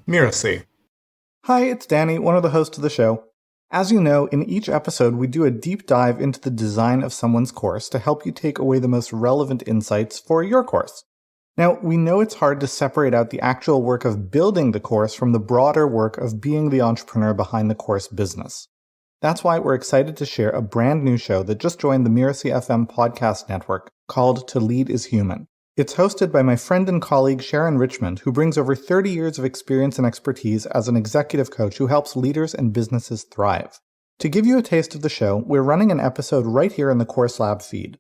Mirasee. Hi, it's Danny, one of the hosts of the show. As you know, in each episode, we do a deep dive into the design of someone's course to help you take away the most relevant insights for your course. Now, we know it's hard to separate out the actual work of building the course from the broader work of being the entrepreneur behind the course business. That's why we're excited to share a brand new show that just joined the Mirasee FM podcast network called To Lead is Human. It's hosted by my friend and colleague Sharon Richmond, who brings over 30 years of experience and expertise as an executive coach who helps leaders and businesses thrive. To give you a taste of the show, we're running an episode right here in the Course Lab feed.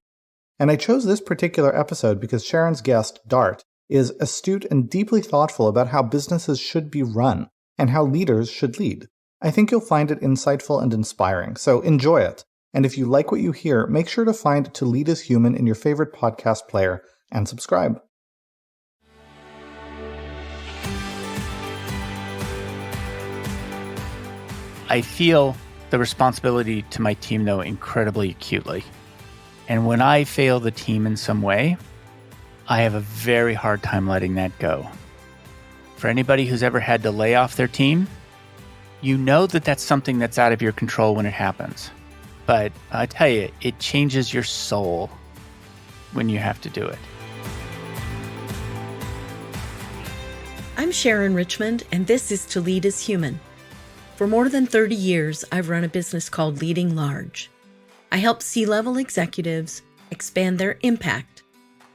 And I chose this particular episode because Sharon's guest, Dart, is astute and deeply thoughtful about how businesses should be run and how leaders should lead. I think you'll find it insightful and inspiring, so enjoy it. And if you like what you hear, make sure to find To Lead is Human in your favorite podcast player and subscribe. I feel the responsibility to my team, though, incredibly acutely. And when I fail the team in some way, I have a very hard time letting that go. For anybody who's ever had to lay off their team, you know that that's something that's out of your control when it happens. But I tell you, it changes your soul when you have to do it. I'm Sharon Richmond, and this is To Lead is Human. For more than 30 years, I've run a business called Leading Large. I help C-level executives expand their impact,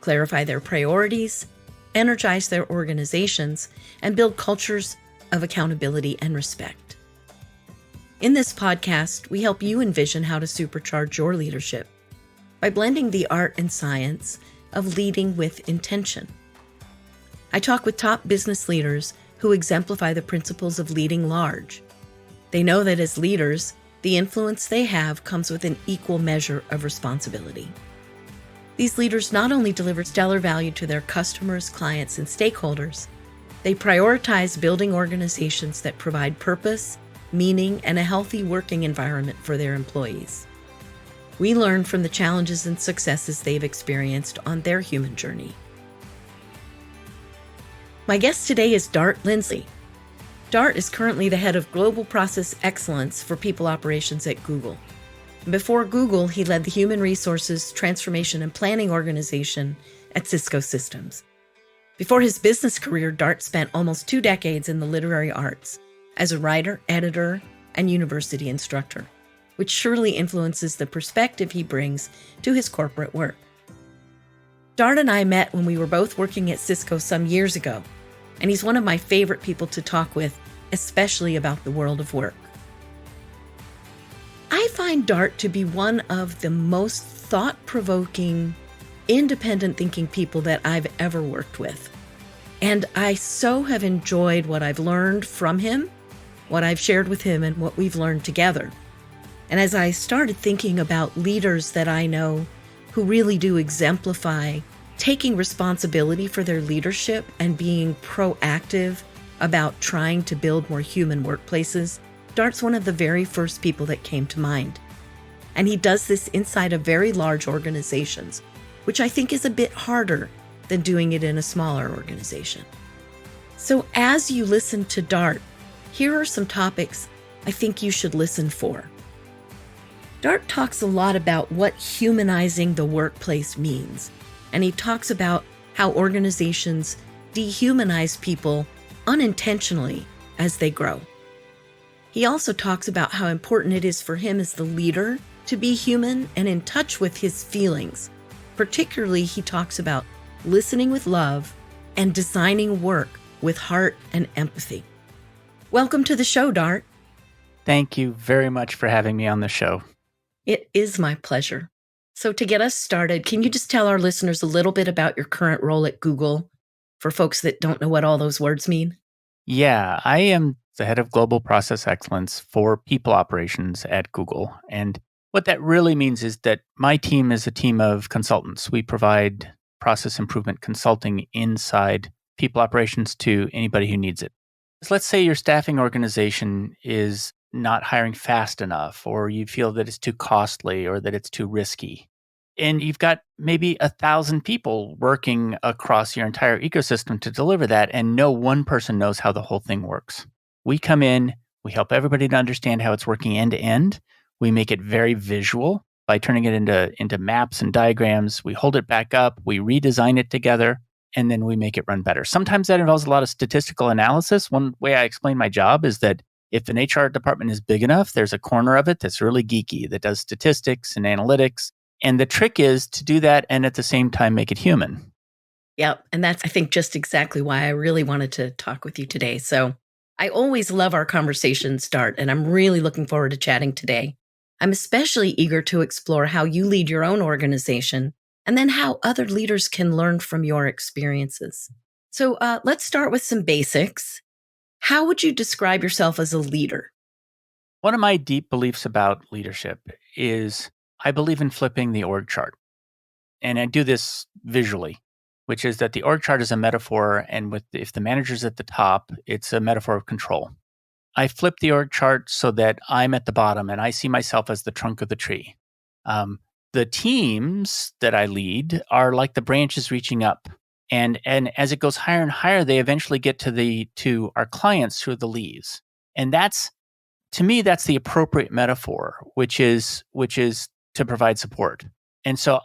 clarify their priorities, energize their organizations, and build cultures of accountability and respect. In this podcast, we help you envision how to supercharge your leadership by blending the art and science of leading with intention. I talk with top business leaders who exemplify the principles of leading large. They know that as leaders, the influence they have comes with an equal measure of responsibility. These leaders not only deliver stellar value to their customers, clients, and stakeholders, they prioritize building organizations that provide purpose, meaning, and a healthy working environment for their employees. We learn from the challenges and successes they've experienced on their human journey. My guest today is Dart Lindsley. Dart is currently the head of Global Process Excellence for People Operations at Google. Before Google, he led the Human Resources Transformation and Planning organization at Cisco Systems. Before his business career, Dart spent almost 2 decades in the literary arts as a writer, editor, and university instructor, which surely influences the perspective he brings to his corporate work. Dart and I met when we were both working at Cisco some years ago, and he's one of my favorite people to talk with, especially about the world of work. I find Dart to be one of the most thought-provoking, independent thinking people that I've ever worked with. And I so have enjoyed what I've learned from him, what I've shared with him, and what we've learned together. And as I started thinking about leaders that I know who really do exemplify taking responsibility for their leadership and being proactive about trying to build more human workplaces, Dart's one of the very first people that came to mind. And he does this inside of very large organizations, which I think is a bit harder than doing it in a smaller organization. So as you listen to Dart, here are some topics I think you should listen for. Dart talks a lot about what humanizing the workplace means, and he talks about how organizations dehumanize people unintentionally as they grow. He also talks about how important it is for him as the leader to be human and in touch with his feelings. Particularly, he talks about listening with love and designing work with heart and empathy. Welcome to the show, Dart. Thank you very much for having me on the show. It is my pleasure. So to get us started, can you just tell our listeners a little bit about your current role at Google for folks that don't know what all those words mean? Yeah, I am the head of Global Process Excellence for People Operations at Google. And what that really means is that my team is a team of consultants. We provide process improvement consulting inside People Operations to anybody who needs it. So let's say your staffing organization is not hiring fast enough, or you feel that it's too costly or that it's too risky. And you've got maybe 1,000 people working across your entire ecosystem to deliver that, and no one person knows how the whole thing works. We come in, we help everybody to understand how it's working end to end. We make it very visual by turning it into maps and diagrams. We hold it back up, we redesign it together, and then we make it run better. Sometimes that involves a lot of statistical analysis. One way I explain my job is that if an HR department is big enough, there's a corner of it that's really geeky that does statistics and analytics. And the trick is to do that and at the same time make it human. Yep. And that's, I think, just exactly why I really wanted to talk with you today. So I always love our conversation start, and I'm really looking forward to chatting today. I'm especially eager to explore how you lead your own organization and then how other leaders can learn from your experiences. So let's start with some basics. How would you describe yourself as a leader? One of my deep beliefs about leadership is I believe in flipping the org chart. And I do this visually, which is that the org chart is a metaphor, and if the manager's at the top, it's a metaphor of control. I flip the org chart so that I'm at the bottom and I see myself as the trunk of the tree. The teams that I lead are like the branches reaching up. And as it goes higher and higher, they eventually get to our clients who are the leaves. And that's, to me, that's the appropriate metaphor, which is to provide support. And so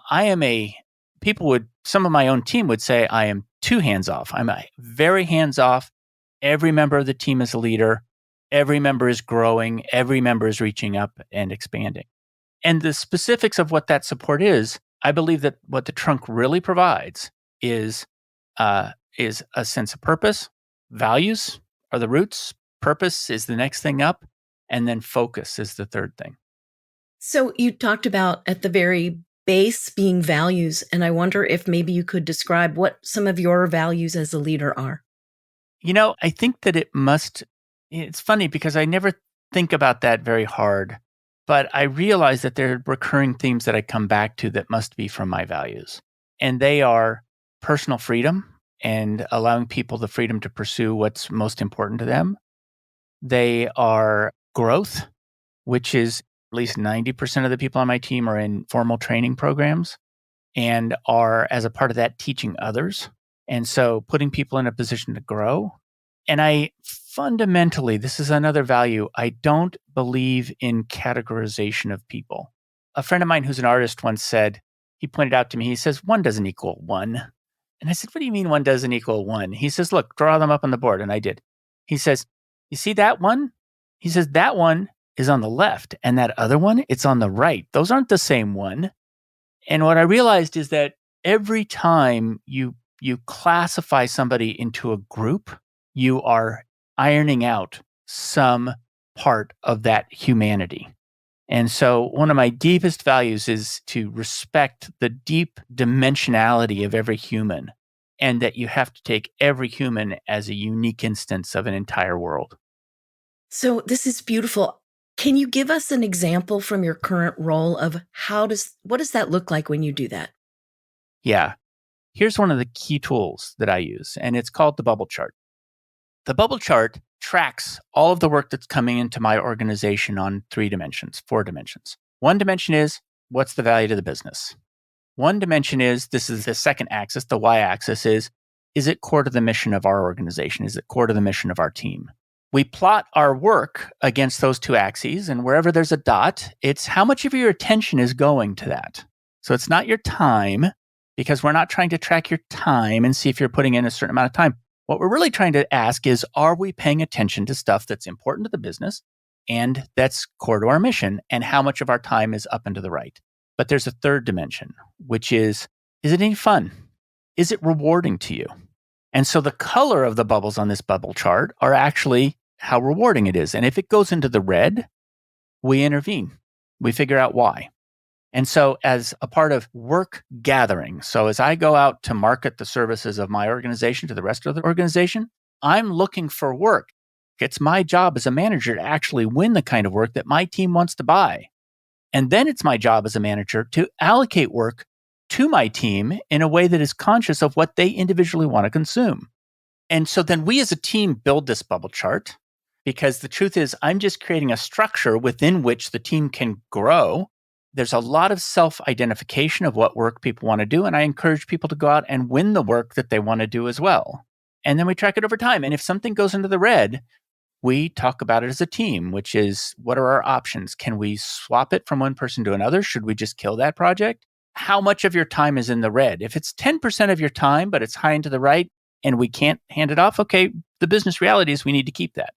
some of my own team would say I am too hands-off. I'm very hands-off. Every member of the team is a leader. Every member is growing. Every member is reaching up and expanding. And the specifics of what that support is, I believe that what the trunk really provides is a sense of purpose. Values are the roots. Purpose is the next thing up. And then focus is the third thing. So you talked about at the very base being values, and I wonder if maybe you could describe what some of your values as a leader are. I think that it's funny because I never think about that very hard, but I realize that there are recurring themes that I come back to that must be from my values. And they are personal freedom and allowing people the freedom to pursue what's most important to them. They are growth, which is at least 90% of the people on my team are in formal training programs and are, as a part of that, teaching others. And so putting people in a position to grow. And I fundamentally, this is another value, I don't believe in categorization of people. A friend of mine who's an artist once said, he pointed out to me, he says, 1 doesn't equal 1. And I said, what do you mean 1 doesn't equal 1? He says, look, draw them up on the board. And I did. He says, you see that one? He says, that one is on the left, and that other one, it's on the right. Those aren't the same one. And what I realized is that every time you classify somebody into a group, you are ironing out some part of that humanity. And so one of my deepest values is to respect the deep dimensionality of every human, and that you have to take every human as a unique instance of an entire world. So this is beautiful. Can you give us an example from your current role of what does that look like when you do that? Yeah. Here's one of the key tools that I use, and it's called the bubble chart. The bubble chart tracks all of the work that's coming into my organization on 4 dimensions. One dimension is, what's the value to the business? One dimension is, this is the second axis, the y-axis is it core to the mission of our organization? Is it core to the mission of our team? We plot our work against those 2 axes, and wherever there's a dot, it's how much of your attention is going to that. So it's not your time, because we're not trying to track your time and see if you're putting in a certain amount of time. What we're really trying to ask is, are we paying attention to stuff that's important to the business and that's core to our mission, and how much of our time is up and to the right? But there's a third dimension, which is it any fun? Is it rewarding to you? And so the color of the bubbles on this bubble chart are actually how rewarding it is. And if it goes into the red, we intervene. We figure out why. And so as a part of work gathering, so as I go out to market the services of my organization to the rest of the organization, I'm looking for work. It's my job as a manager to actually win the kind of work that my team wants to buy. And then it's my job as a manager to allocate work to my team in a way that is conscious of what they individually want to consume. And so then we as a team build this bubble chart, because the truth is I'm just creating a structure within which the team can grow. there's a lot of self-identification of what work people want to do. And I encourage people to go out and win the work that they want to do as well. And then we track it over time. And if something goes into the red, we talk about it as a team, which is, what are our options? Can we swap it from one person to another? Should we just kill that project? How much of your time is in the red? If it's 10% of your time, but it's high and to the right, and we can't hand it off, okay, the business reality is we need to keep that.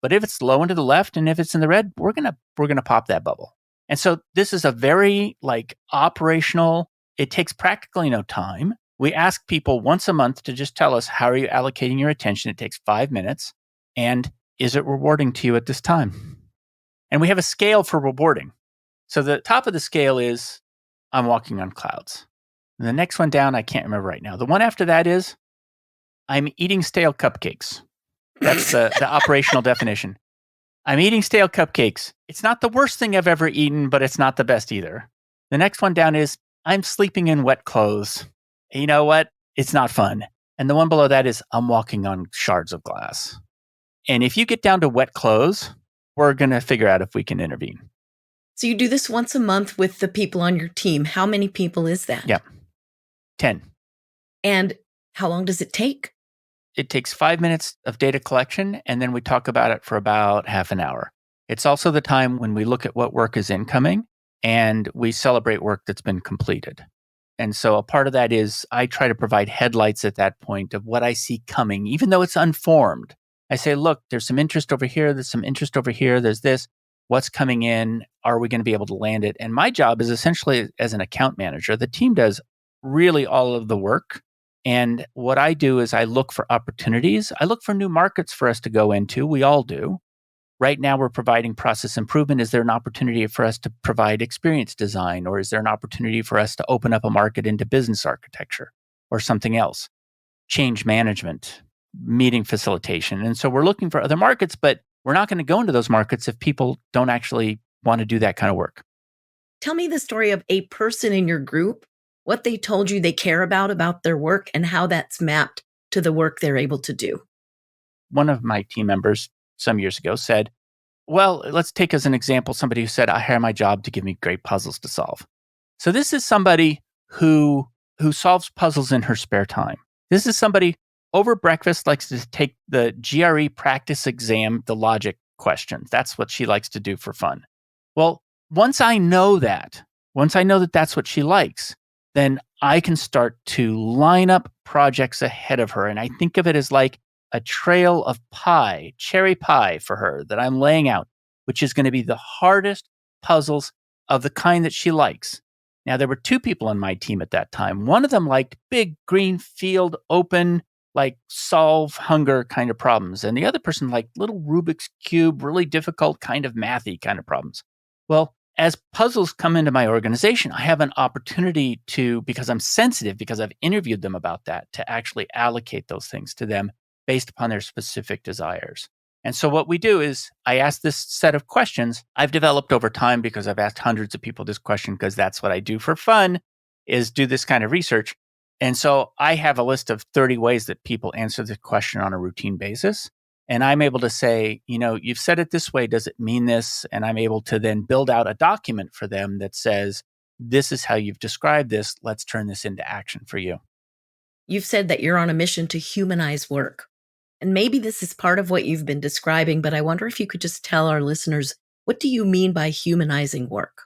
But if it's low and to the left, and if it's in the red, we're gonna pop that bubble. And so this is a very operational, it takes practically no time. We ask people once a month to just tell us, how are you allocating your attention? It takes 5 minutes. And is it rewarding to you at this time? And we have a scale for rewarding. So the top of the scale is, I'm walking on clouds. And the next one down, I can't remember right now. The one after that is, I'm eating stale cupcakes. That's the operational definition. I'm eating stale cupcakes. It's not the worst thing I've ever eaten, but it's not the best either. The next one down is, I'm sleeping in wet clothes. You know what? It's not fun. And the one below that is, I'm walking on shards of glass. And if you get down to wet clothes, we're going to figure out if we can intervene. So you do this once a month with the people on your team. How many people is that? Yeah. 10. And how long does it take? It takes 5 minutes of data collection, and then we talk about it for about half an hour. It's also the time when we look at what work is incoming, and we celebrate work that's been completed. And so a part of that is, I try to provide headlights at that point of what I see coming, even though it's unformed. I say, look, there's some interest over here. There's some interest over here. There's this. What's coming in? Are we going to be able to land it? And my job is essentially as an account manager. The team does really all of the work. And what I do is I look for opportunities. I look for new markets for us to go into. We all do. Right now, we're providing process improvement. Is there an opportunity for us to provide experience design? Or is there an opportunity for us to open up a market into business architecture or something else? Change management, meeting facilitation. And so we're looking for other markets, but we're not going to go into those markets if people don't actually want to do that kind of work. Tell me the story of a person in your group, what they told you they care about their work, and how that's mapped to the work they're able to do. One of my team members some years ago said, well, let's take as an example somebody who said, I hire my job to give me great puzzles to solve. So this is somebody who solves puzzles in her spare time. This is somebody over breakfast likes to take the GRE practice exam, the logic questions. That's what she likes to do for fun. Well, once I know that that's what she likes, then I can start to line up projects ahead of her. And I think of it as like a trail of pie, cherry pie for her that I'm laying out, which is going to be the hardest puzzles of the kind that she likes. Now, there were 2 people on my team at that time. One of them liked big green field, open, like solve hunger kind of problems. And the other person liked little Rubik's Cube, really difficult kind of mathy kind of problems. Well, as puzzles come into my organization, I have an opportunity to, because I'm sensitive, because I've interviewed them about that, to actually allocate those things to them based upon their specific desires. And so what we do is I ask this set of questions I've developed over time because I've asked hundreds of people this question because that's what I do for fun, is do this kind of research. And so I have a list of 30 ways that people answer the question on a routine basis. And I'm able to say, you've said it this way. Does it mean this? And I'm able to then build out a document for them that says, this is how you've described this. Let's turn this into action for you. You've said that you're on a mission to humanize work. And maybe this is part of what you've been describing, but I wonder if you could just tell our listeners, what do you mean by humanizing work?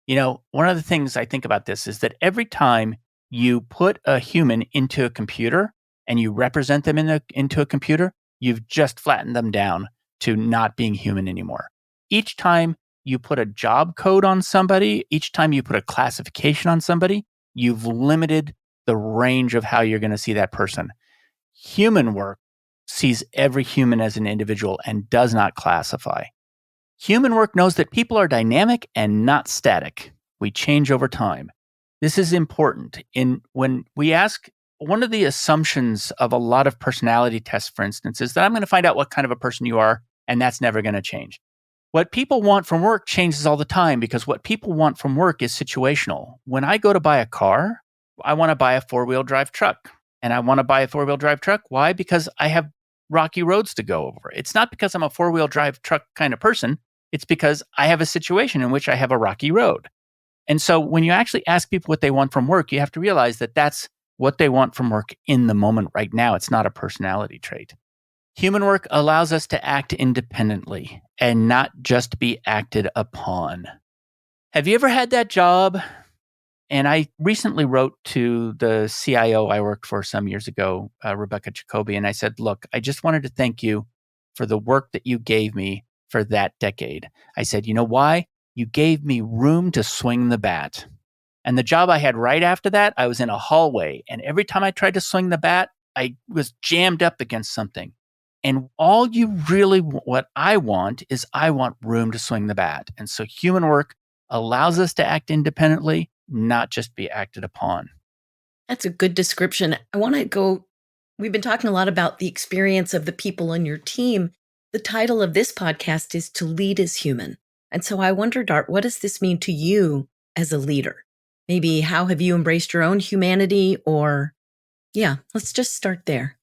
One of the things I think about this is that every time you put a human into a computer and you represent them into a computer, you've just flattened them down to not being human anymore. Each time you put a job code on somebody, each time you put a classification on somebody, you've limited the range of how you're going to see that person. Human work sees every human as an individual and does not classify. Human work knows that people are dynamic and not static. We change over time. This is important. When we ask, one of the assumptions of a lot of personality tests, for instance, is that I'm going to find out what kind of a person you are, and that's never going to change. What people want from work changes all the time because what people want from work is situational. When I go to buy a car, I want to buy a 4-wheel drive truck. And I want to buy a 4-wheel drive truck. Why? Because I have rocky roads to go over. It's not because I'm a 4-wheel drive truck kind of person. It's because I have a situation in which I have a rocky road. And so when you actually ask people what they want from work, you have to realize that that's what they want from work in the moment right now. It's not a personality trait. Human work allows us to act independently and not just be acted upon. Have you ever had that job? And I recently wrote to the CIO I worked for some years ago, Rebecca Jacoby, and I said, look, I just wanted to thank you for the work that you gave me for that decade. I said, you know why? You gave me room to swing the bat. And the job I had right after that, I was in a hallway. And every time I tried to swing the bat, I was jammed up against something. And all you really, what I want is I want room to swing the bat. And so human work allows us to act independently, not just be acted upon. That's a good description. I want to go, we've been talking a lot about the experience of the people on your team. The title of this podcast is To Lead as Human. And so I wonder, Dart, what does this mean to you as a leader? Maybe how have you embraced your own humanity? Or, let's just start there.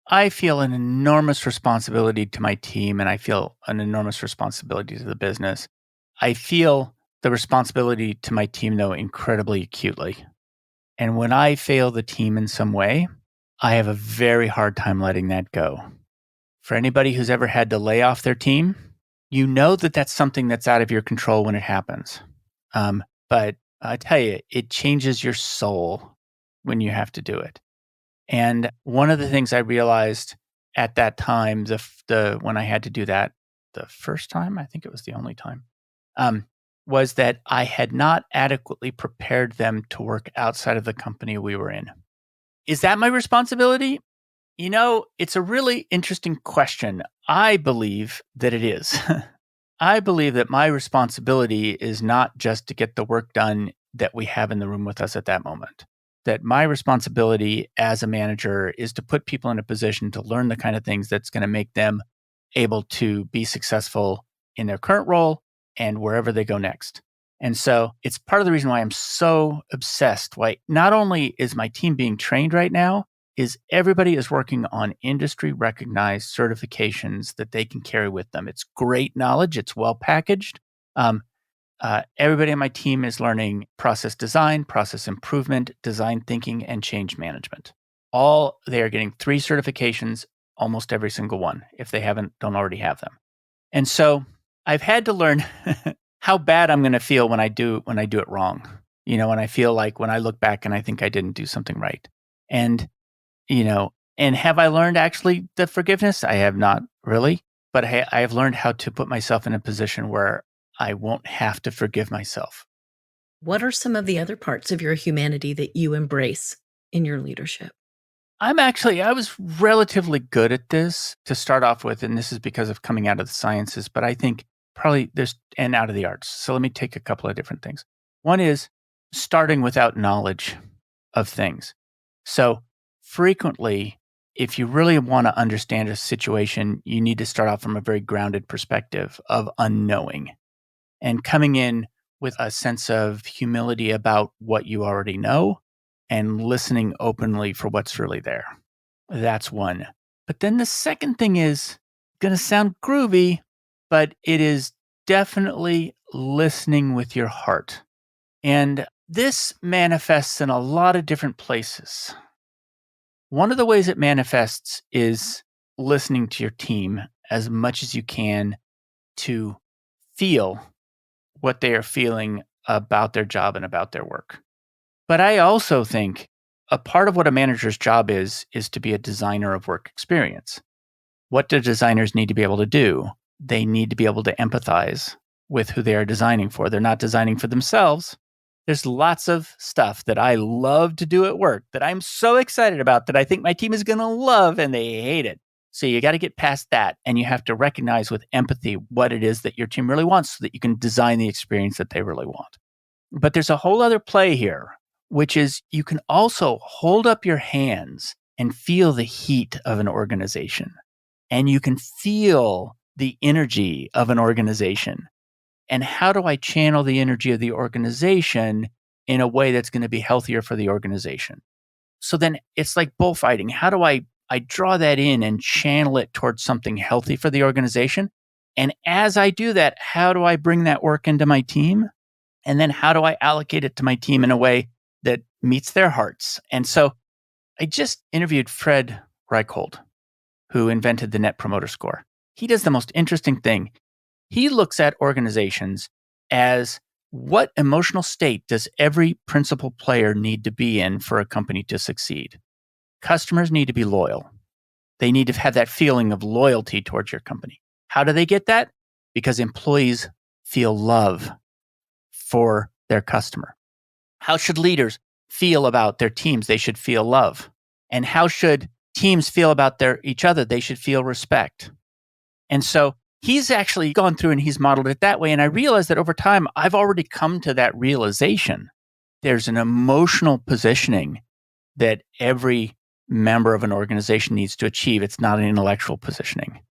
I feel an enormous responsibility to my team, and I feel an enormous responsibility to the business. I feel the responsibility to my team, though, incredibly acutely. And when I fail the team in some way, I have a very hard time letting that go. For anybody who's ever had to lay off their team, you know that that's something that's out of your control when it happens. But I tell you, it changes your soul when you have to do it. And one of the things I realized at that time, when I had to do that the first time, I think it was the only time, was that I had not adequately prepared them to work outside of the company we were in. Is that my responsibility? You know, it's a really interesting question. I believe that it is. I believe that my responsibility is not just to get the work done that we have in the room with us at that moment. That my responsibility as a manager is to put people in a position to learn the kind of things that's going to make them able to be successful in their current role and wherever they go next. And so it's part of the reason why I'm so obsessed. Why not only is my team being trained right now, is everybody is working on industry recognized certifications that they can carry with them. It's great knowledge. It's well packaged. Everybody on my team is learning process design, process improvement, design thinking, and change management. They are getting 3 certifications, almost every single one, if they don't already have them. And so I've had to learn how bad I'm going to feel when I do it wrong. You know, when I feel like when I look back and I think I didn't do something right. And, and have I learned actually the forgiveness? I have not really, but I have learned how to put myself in a position where I won't have to forgive myself. What are some of the other parts of your humanity that you embrace in your leadership? I was relatively good at this to start off with, and this is because of coming out of the sciences, but I think probably and out of the arts. So let me take a couple of different things. One is starting without knowledge of things. So frequently, if you really want to understand a situation, you need to start off from a very grounded perspective of unknowing and coming in with a sense of humility about what you already know and listening openly for what's really there. That's one. But then the second thing is going to sound groovy, but it is definitely listening with your heart. And this manifests in a lot of different places. One of the ways it manifests is listening to your team as much as you can to feel what they are feeling about their job and about their work. But I also think a part of what a manager's job is to be a designer of work experience. What do designers need to be able to do? They need to be able to empathize with who they are designing for. They're not designing for themselves. There's lots of stuff that I love to do at work that I'm so excited about that I think my team is going to love and they hate it. So you got to get past that and you have to recognize with empathy what it is that your team really wants so that you can design the experience that they really want. But there's a whole other play here, which is you can also hold up your hands and feel the heat of an organization. And you can feel the energy of an organization. And how do I channel the energy of the organization in a way that's going to be healthier for the organization? So then it's like bullfighting. How do I draw that in and channel it towards something healthy for the organization? And as I do that, how do I bring that work into my team And then how do I allocate it to my team in a way that meets their hearts? And so I just interviewed Fred Reichhold, who invented the Net Promoter Score. He does the most interesting thing. He looks at organizations as what emotional state does every principal player need to be in for a company to succeed? Customers need to be loyal. They need to have that feeling of loyalty towards your company. How do they get that? Because employees feel love for their customer. How should leaders feel about their teams? They should feel love. And how should teams feel about each other? They should feel respect. And so he's actually gone through and he's modeled it that way. And I realized that over time, I've already come to that realization. There's an emotional positioning that every member of an organization needs to achieve. It's not an intellectual positioning.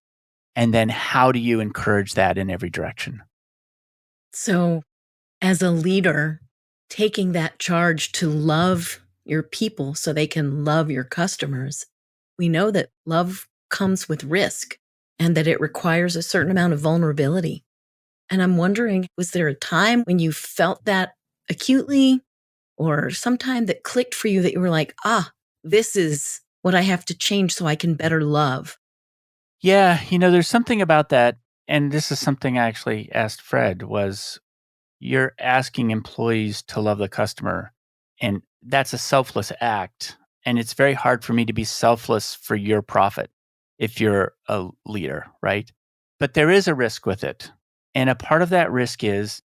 And then how do you encourage that in every direction? So as a leader, taking that charge to love your people so they can love your customers, we know that love comes with risk and that it requires a certain amount of vulnerability. And I'm wondering, was there a time when you felt that acutely or sometime that clicked for you that you were like, this is what I have to change so I can better love? Yeah, there's something about that. And this is something I actually asked Fred was, you're asking employees to love the customer. And that's a selfless act. And it's very hard for me to be selfless for your profit if you're a leader, right? But there is a risk with it. And a part of that risk is,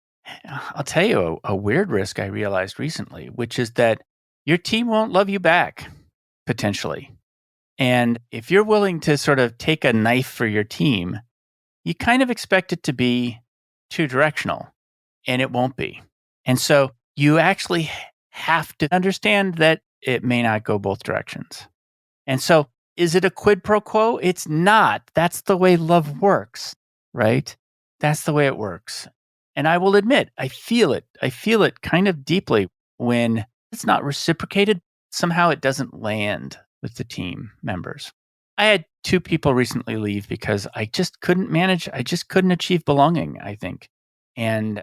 I'll tell you a weird risk I realized recently, which is that your team won't love you back, potentially. And if you're willing to sort of take a knife for your team, you kind of expect it to be two directional, and it won't be. And so you actually have to understand that it may not go both directions. And so is it a quid pro quo? It's not. That's the way love works, right? That's the way it works. And I will admit, I feel it. I feel it kind of deeply when it's not reciprocated. Somehow it doesn't land with the team members. I had 2 people recently leave because I just couldn't manage. I just couldn't achieve belonging, I think. And,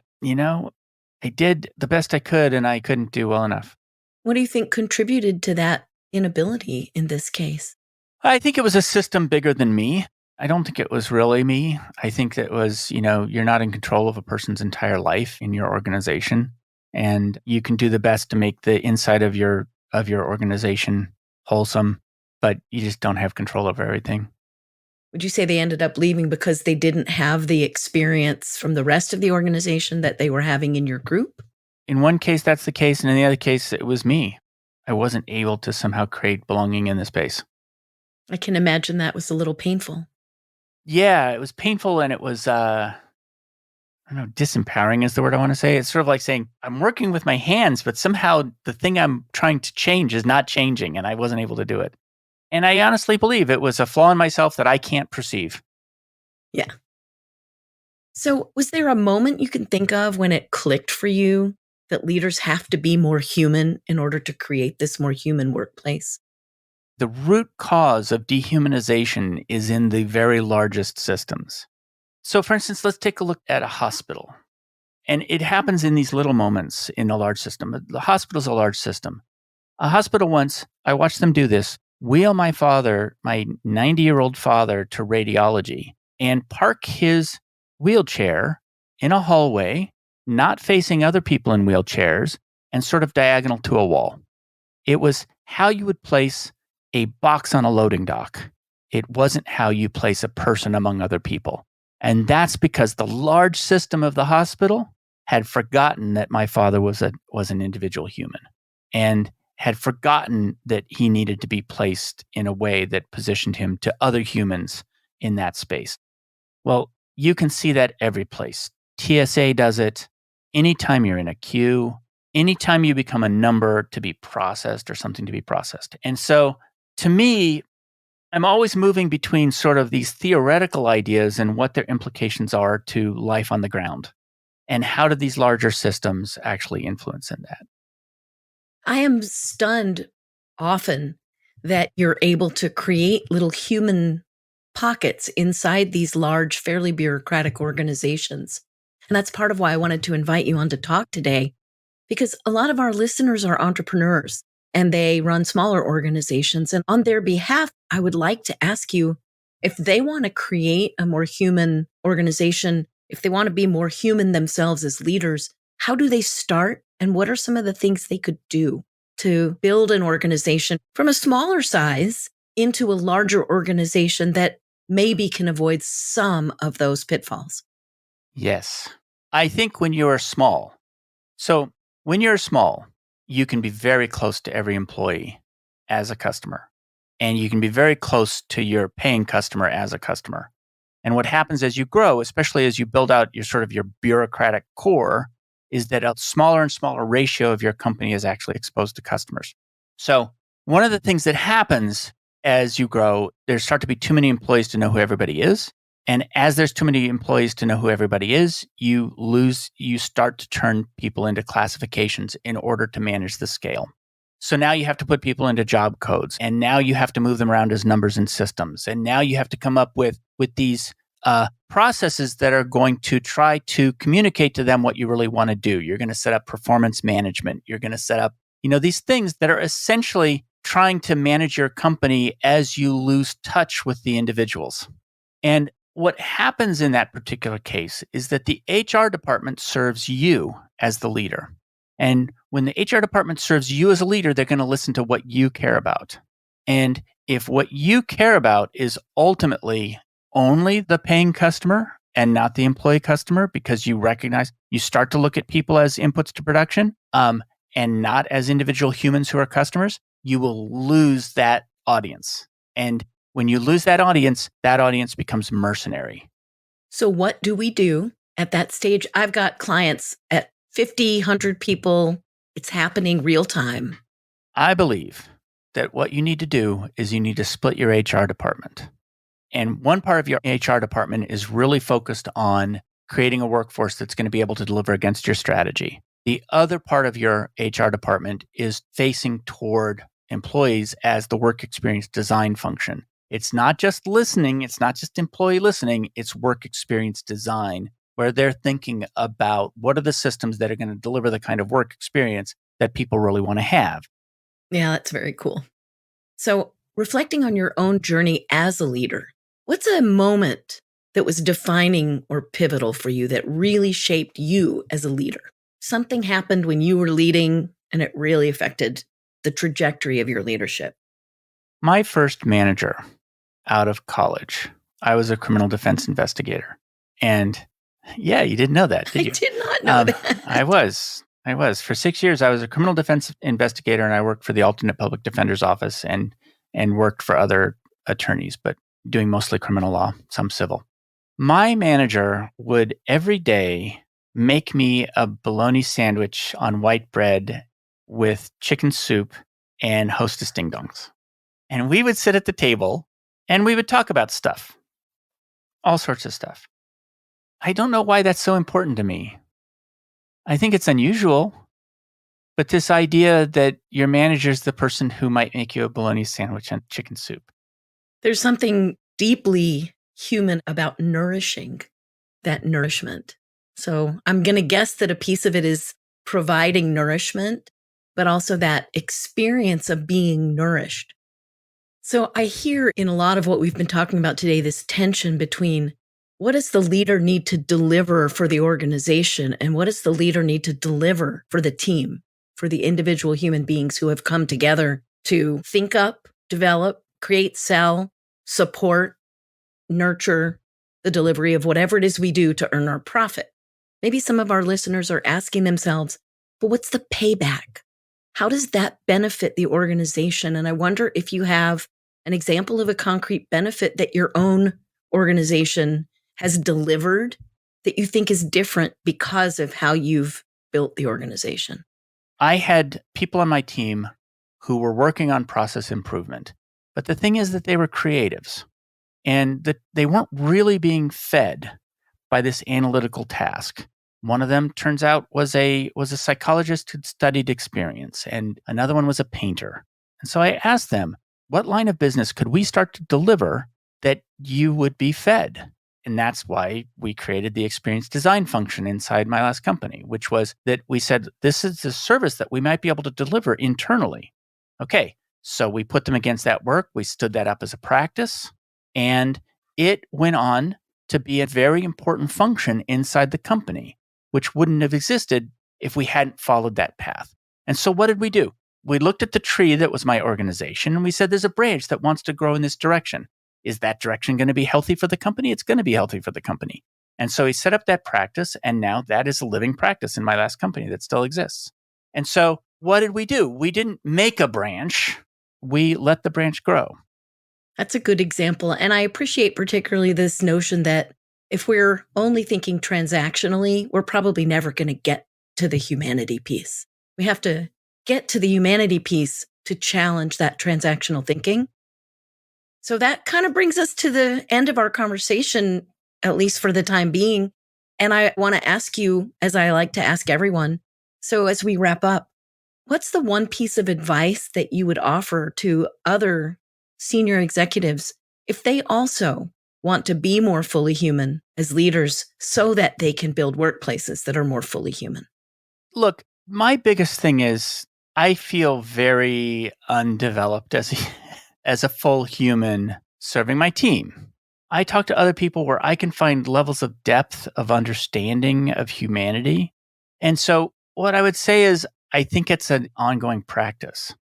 I did the best I could and I couldn't do well enough. What do you think contributed to that inability in this case? I think it was a system bigger than me. I don't think it was really me. I think it was, you're not in control of a person's entire life in your organization. And you can do the best to make the inside of your organization wholesome, but you just don't have control over everything. Would you say they ended up leaving because they didn't have the experience from the rest of the organization that they were having in your group? In one case, that's the case. And in the other case, it was me. I wasn't able to somehow create belonging in the space. I can imagine that was a little painful. Yeah, it was painful. And it was, disempowering is the word I want to say. It's sort of like saying, I'm working with my hands, but somehow the thing I'm trying to change is not changing. And I wasn't able to do it. And I honestly believe it was a flaw in myself that I can't perceive. Yeah. So was there a moment you can think of when it clicked for you that leaders have to be more human in order to create this more human workplace? The root cause of dehumanization is in the very largest systems. So for instance, let's take a look at a hospital. And it happens in these little moments in a large system. The hospital is a large system. A hospital once, I watched them do this, wheel my 90-year-old father, to radiology and park his wheelchair in a hallway, not facing other people in wheelchairs, and sort of diagonal to a wall. It was how you would place a box on a loading dock. It wasn't how you place a person among other people. And that's because the large system of the hospital had forgotten that my father was an individual human and had forgotten that he needed to be placed in a way that positioned him to other humans in that space. Well, you can see that every place. TSA does it. Anytime you're in a queue, anytime you become a number to be processed or something to be processed. And so to me, I'm always moving between sort of these theoretical ideas and what their implications are to life on the ground. And how do these larger systems actually influence in that? I am stunned often that you're able to create little human pockets inside these large, fairly bureaucratic organizations And that's part of why I wanted to invite you on to talk today, because a lot of our listeners are entrepreneurs and they run smaller organizations. And on their behalf, I would like to ask you if they want to create a more human organization, if they want to be more human themselves as leaders, how do they start? And what are some of the things they could do to build an organization from a smaller size into a larger organization that maybe can avoid some of those pitfalls? Yes. I think when you're small, when you're small, you can be very close to every employee as a customer, and you can be very close to your paying customer as a customer. And what happens as you grow, especially as you build out your bureaucratic core, is that a smaller and smaller ratio of your company is actually exposed to customers. So one of the things that happens as you grow, there start to be too many employees to know who everybody is. And as there's too many employees to know who everybody is, you start to turn people into classifications in order to manage the scale. So now you have to put people into job codes, and now you have to move them around as numbers in systems. And now you have to come up with these processes that are going to try to communicate to them what you really want to do. You're going to set up performance management. You're going to set up, these things that are essentially trying to manage your company as you lose touch with the individuals. And what happens in that particular case is that the HR department serves you as the leader. And when the HR department serves you as a leader, they're going to listen to what you care about. And if what you care about is ultimately only the paying customer and not the employee customer, because you start to look at people as inputs to production and not as individual humans who are customers, you will lose that audience. And when you lose that audience becomes mercenary. So what do we do at that stage? I've got clients at 50, 100 people. It's happening real time. I believe that what you need to do is you need to split your HR department. And one part of your HR department is really focused on creating a workforce that's going to be able to deliver against your strategy. The other part of your HR department is facing toward employees as the work experience design function. It's not just listening. It's not just employee listening. It's work experience design, where they're thinking about what are the systems that are going to deliver the kind of work experience that people really want to have. Yeah, that's very cool. So reflecting on your own journey as a leader, what's a moment that was defining or pivotal for you that really shaped you as a leader? Something happened when you were leading and it really affected the trajectory of your leadership. My first manager out of college, I was a criminal defense investigator. And yeah, you didn't know that, did you? I did not know that. I was. For 6 years, I was a criminal defense investigator, and I worked for the alternate public defender's office and worked for other attorneys, but doing mostly criminal law, some civil. My manager would every day make me a bologna sandwich on white bread with chicken soup and Hostess ding dongs. And we would sit at the table and we would talk about stuff, all sorts of stuff. I don't know why that's so important to me. I think it's unusual, but this idea that your manager's the person who might make you a bologna sandwich and chicken soup. There's something deeply human about nourishing that nourishment. So I'm going to guess that a piece of it is providing nourishment, but also that experience of being nourished. So I hear in a lot of what we've been talking about today, this tension between what does the leader need to deliver for the organization and what does the leader need to deliver for the team, for the individual human beings who have come together to think up, develop, create, sell, support, nurture the delivery of whatever it is we do to earn our profit. Maybe some of our listeners are asking themselves, but what's the payback? How does that benefit the organization? And I wonder if you have an example of a concrete benefit that your own organization has delivered that you think is different because of how you've built the organization. I had people on my team who were working on process improvement, but the thing is that they were creatives and that they weren't really being fed by this analytical task. One of them, turns out, was a psychologist who'd studied experience, and another one was a painter. And so I asked them, what line of business could we start to deliver that you would be fed? And that's why we created the experience design function inside my last company, which was that we said, this is a service that we might be able to deliver internally. Okay, so we put them against that work. We stood that up as a practice, and it went on to be a very important function inside the company, which wouldn't have existed if we hadn't followed that path. And so what did we do? We looked at the tree that was my organization, and we said, there's a branch that wants to grow in this direction. Is that direction going to be healthy for the company? It's going to be healthy for the company. And so he set up that practice, and now that is a living practice in my last company that still exists. And so what did we do? We didn't make a branch. We let the branch grow. That's a good example. And I appreciate particularly this notion that if we're only thinking transactionally, we're probably never going to get to the humanity piece. We have to get to the humanity piece to challenge that transactional thinking. So that kind of brings us to the end of our conversation, at least for the time being. And I want to ask you, as I like to ask everyone, so as we wrap up, what's the one piece of advice that you would offer to other senior executives if they also want to be more fully human as leaders so that they can build workplaces that are more fully human? Look, my biggest thing is I feel very undeveloped as a full human serving my team. I talk to other people where I can find levels of depth of understanding of humanity. And so what I would say is I think it's an ongoing practice.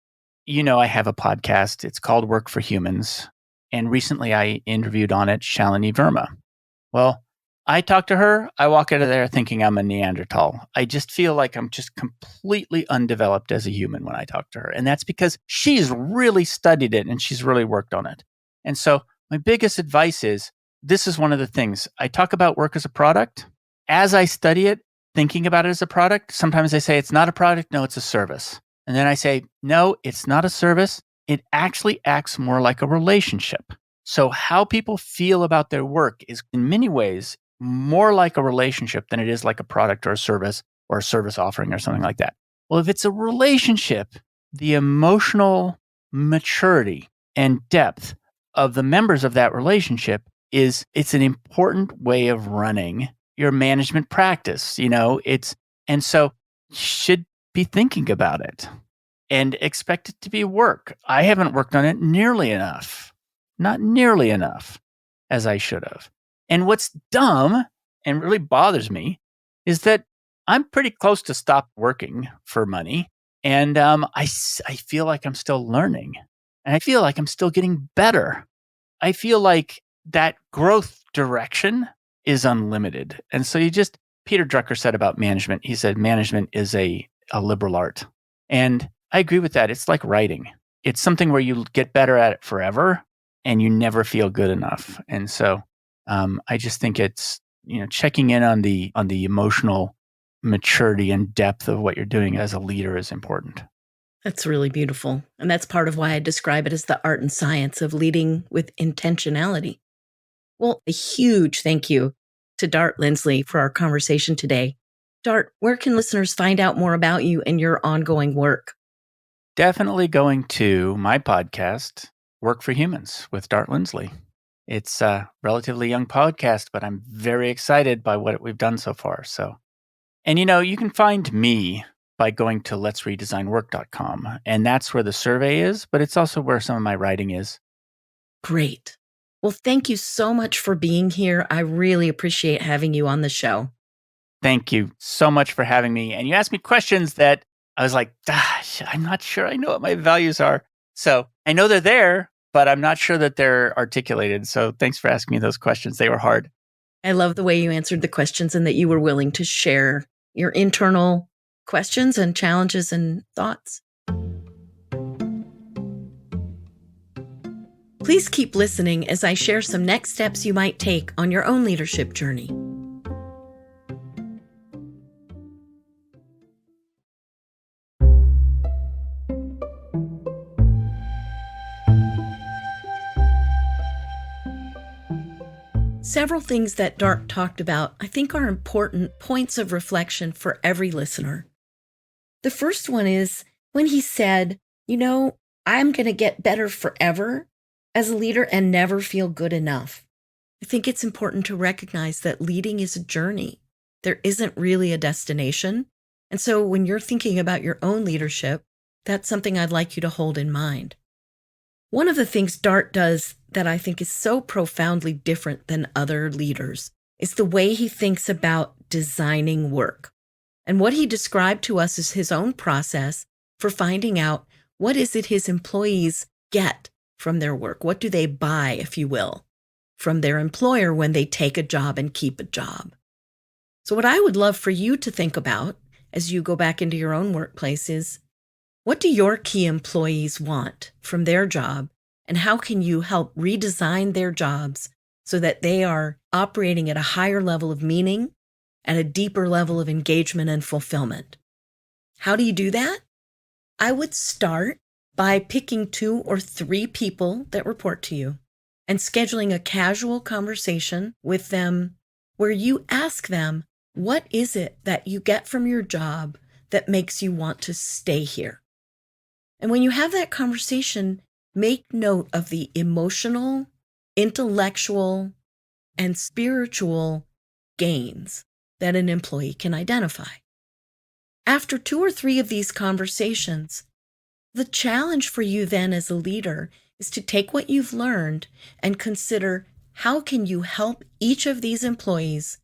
You know, I have a podcast. It's called Work for Humans. And recently I interviewed on it Shalini Verma. Well, I talk to her. I walk out of there thinking I'm a Neanderthal. I just feel like I'm just completely undeveloped as a human when I talk to her. And that's because she's really studied it and she's really worked on it. And so my biggest advice is, this is one of the things. I talk about work as a product. As I study it, thinking about it as a product, sometimes I say it's not a product. No, it's a service. And then I say, no, it's not a service. It actually acts more like a relationship. So how people feel about their work is in many ways more like a relationship than it is like a product or a service offering or something like that. Well, if it's a relationship, the emotional maturity and depth of the members of that relationship it's an important way of running your management practice. And so you should be thinking about it and expect it to be work. I haven't worked on it nearly enough, not nearly enough as I should have. And what's dumb and really bothers me is that I'm pretty close to stop working for money. And I feel like I'm still learning. And I feel like I'm still getting better. I feel like that growth direction is unlimited. And so Peter Drucker said about management, he said, management is a liberal art. And I agree with that. It's like writing. It's something where you get better at it forever and you never feel good enough. And so I just think it's, checking in on the emotional maturity and depth of what you're doing as a leader is important. That's really beautiful. And that's part of why I describe it as the art and science of leading with intentionality. Well, a huge thank you to Dart Lindsley for our conversation today. Dart, where can listeners find out more about you and your ongoing work? Definitely going to my podcast, Work for Humans with Dart Lindsley. It's a relatively young podcast, but I'm very excited by what we've done so far. So, and you can find me by going to letsredesignwork.com. And that's where the survey is, but it's also where some of my writing is. Great. Well, thank you so much for being here. I really appreciate having you on the show. Thank you so much for having me. And you asked me questions that I was like, gosh, I'm not sure I know what my values are. So I know they're there, but I'm not sure that they're articulated. So thanks for asking me those questions. They were hard. I love the way you answered the questions and that you were willing to share your internal questions and challenges and thoughts. Please keep listening as I share some next steps you might take on your own leadership journey. Several things that Dart talked about I think are important points of reflection for every listener. The first one is when he said, I'm going to get better forever as a leader and never feel good enough. I think it's important to recognize that leading is a journey. There isn't really a destination. And so when you're thinking about your own leadership, that's something I'd like you to hold in mind. One of the things Dart does that I think is so profoundly different than other leaders is the way he thinks about designing work. And what he described to us is his own process for finding out what is it his employees get from their work. What do they buy, if you will, from their employer when they take a job and keep a job? So what I would love for you to think about as you go back into your own workplace is, what do your key employees want from their job, and how can you help redesign their jobs so that they are operating at a higher level of meaning, at a deeper level of engagement and fulfillment? How do you do that? I would start by picking 2 or 3 people that report to you and scheduling a casual conversation with them where you ask them, what is it that you get from your job that makes you want to stay here? And when you have that conversation, make note of the emotional, intellectual, and spiritual gains that an employee can identify. After 2 or 3 of these conversations, the challenge for you then as a leader is to take what you've learned and consider, how can you help each of these employees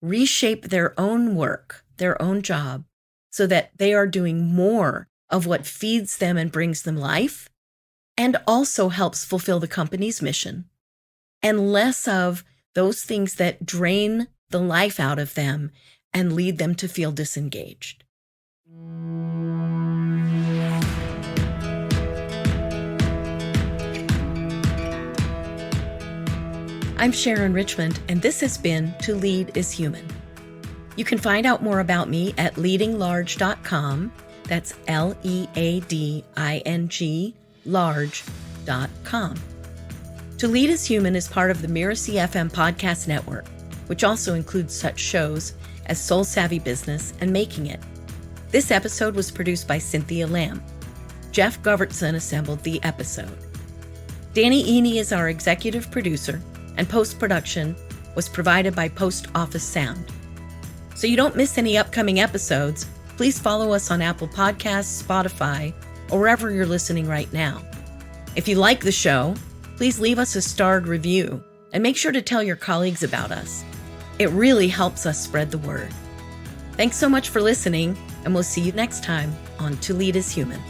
reshape their own work, their own job, so that they are doing more of what feeds them and brings them life, and also helps fulfill the company's mission, and less of those things that drain the life out of them and lead them to feel disengaged. I'm Sharon Richmond, and this has been To Lead is Human. You can find out more about me at leadinglarge.com. That's LEADING large.com. To Lead is Human is part of the Mirasee FM podcast network, which also includes such shows as Soul Savvy Business and Making It. This episode was produced by Cynthia Lamb. Jeff Govertson assembled the episode. Danny Iny is our executive producer, and post-production was provided by Post Office Sound. So you don't miss any upcoming episodes, please follow us on Apple Podcasts, Spotify, or wherever you're listening right now. If you like the show, please leave us a starred review and make sure to tell your colleagues about us. It really helps us spread the word. Thanks so much for listening, and we'll see you next time on To Lead is Human.